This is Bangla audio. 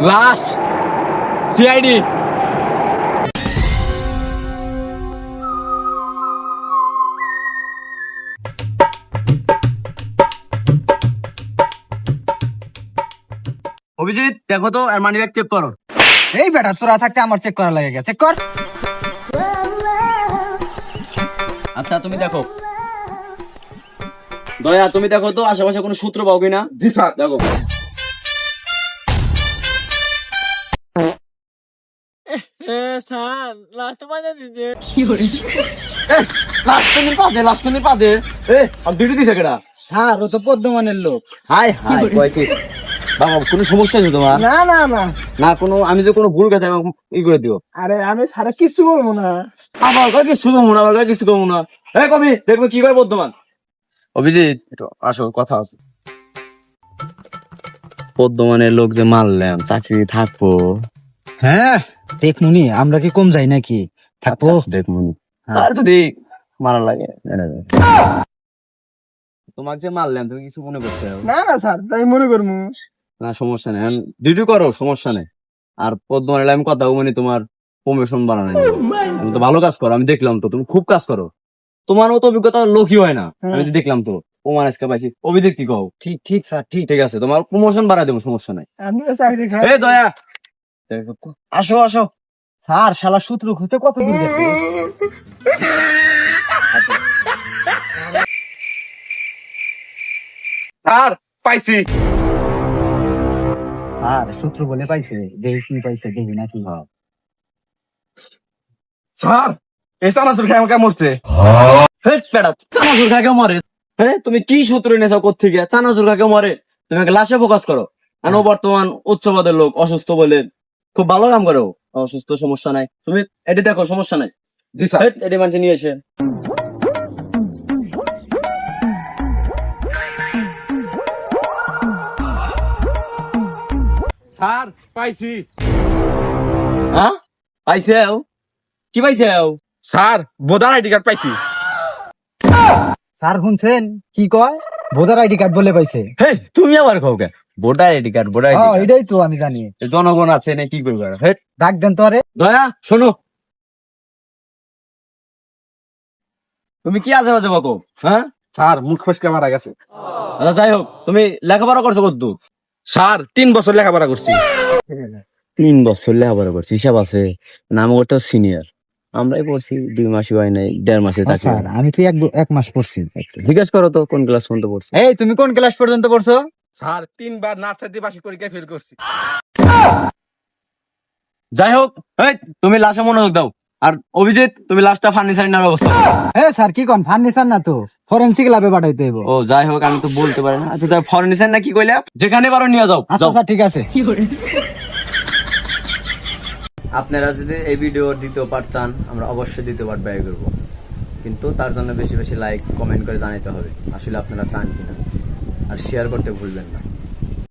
লাশ সিআইডি। অভিজিৎ দেখো তো আর মানি ব্যাগ চেক করো। এই বেটা তোরা থাকতে আমার চেক করা লাগে চেক কর। আচ্ছা তুমি দেখো, দয়া তুমি দেখো তো আশেপাশে কোনো সূত্র পাও কিনা। জি স্যার। দেখো স্যার ও তো পদ্মমানের লোক। বাবা কোনো সমস্যা আছে তোমার? না না না, না কোনো, আমি তো কোনো ভুল কথা ই করে দিও। আরে আমি সারা কিছু বলবো না। আবার কিছু কমু না, আবার কিছু কমু না। এই কবি দেখবে কি করে বর্তমান। অভিজিৎ একটু আসো, কথা আছে। বর্ধমানের লোক যে মারলাম, চাকরি থাকবো? হ্যাঁ দেখমুনি, আমরা কি কম যাই নাকি? থাকবো দেখমুনি। হ্যাঁ। আর যদি মারা লাগে তোমাকে যে মারলাম তুমি কিছু মনে করতে হবে না না স্যার, তাই মনে করবো না, সমস্যা নেই, ডিউটি করো, সমস্যা নেই। আর বর্ধমানের আমি কথা মানে তোমার প্রমোশন বাড়ানো, তুমি তো ভালো কাজ করো, আমি দেখলাম তো, তুমি খুব কাজ করো। তোমার মতো অভিজ্ঞতা লোকই হয় না, আমি তো দেখলাম তো। প্রমাণ আজকে পাইছি। অভিজিৎ কি কও? ঠিক ঠিক স্যার ঠিক। ঠিক আছে, তোমার প্রমোশন বাড়াই দেবো, সমস্যা নাই। আপনি চাকরি খারাপ। এই দয়া আসো আসো। স্যার শালা সূত্র খুঁজতে কত দূর গেছে? স্যার পাইছি। আর সূত্র বলে পাইছে, দেখি পাইছে দেখি নাকি? স্যার এই চানাচুর খেয়ে আমাকে মরছে। চানাচুর খাকে মরে? হ্যাঁ তুমি কি সূত্র এনেছো কোথেকে? চানাচুর খাকে মরে? তুমি একটা লাশে ফোকাস করো। আর ও বর্তমান উচ্চ পদের লোক, অসুস্থ বলে খুব ভালো কাম করো। অসুস্থ সমস্যা নাই, তুমি এটি দেখো, সমস্যা নাই। জি স্যার। এটি মানুষ নিয়ে এসে স্যার পাইছি। হ্যাঁ পাইছে? কি পাইছে? স্যার ভোটার আইডি কার্ড পাইছি। স্যার শুনছেন কি কয়? ভোটার আইডি কার্ড বলে পাইছে। হেই তুমি আবার খাও কে? Voter ID card, voter ID card এটাই তো আমি জানি। জনগণ আছে না, কি করবে? ডাক দেন তো আরে। দয়া শোনো, তুমি কি আজে বাজে বকো? হ্যাঁ স্যার মুখ ফসকে মারা গেছে। আচ্ছা যাই হোক, তুমি লেখাপড়া করছো কত? স্যার 3 বছর লেখাপড়া করছি। 3 বছর লেখাপড়া করছি, হিসাব আছে। নাম করতে সিনিয়র, আমরাই পড়ছি 2 মাসই হয় নাই, 1.5 মাসে চাকরি। স্যার আমি তো এক মাস পড়ছি। জিজ্ঞেস করো তো কোন ক্লাস পর্যন্ত পড়ছি। এই তুমি কোন ক্লাস পর্যন্ত পড়ছো? স্যার 3 বার নার্সারি বার্ষিক পরীক্ষায় ফেল করছি। যাই হোক, এই তুমি লাশে মনোযোগ দাও। আর অভিজিৎ তুমি লাশটা ফার্নিচার নেওয়ার ব্যবস্থা করো। হ্যাঁ স্যার কি কোন ফার্নিচার না তো ফরেনসিক ল্যাবে পাঠাইতে হইব। ও যাই হোক, আমি তো বলতে পারি না। আচ্ছা তাই ফার্নিচার না কি কইলে, যেখানে পারো নিয়ে যাও। আচ্ছা স্যার ঠিক আছে। আপনারা যদি এই ভিডিও দ্বিতীয় পার্ট চান, আমরা অবশ্যই দ্বিতীয় পার্ট ব্যয় করবো, কিন্তু তার জন্য বেশি বেশি লাইক কমেন্ট করে জানাতে হবে আসলে আপনারা চান কিনা। আর শেয়ার করতে ভুলবেন না।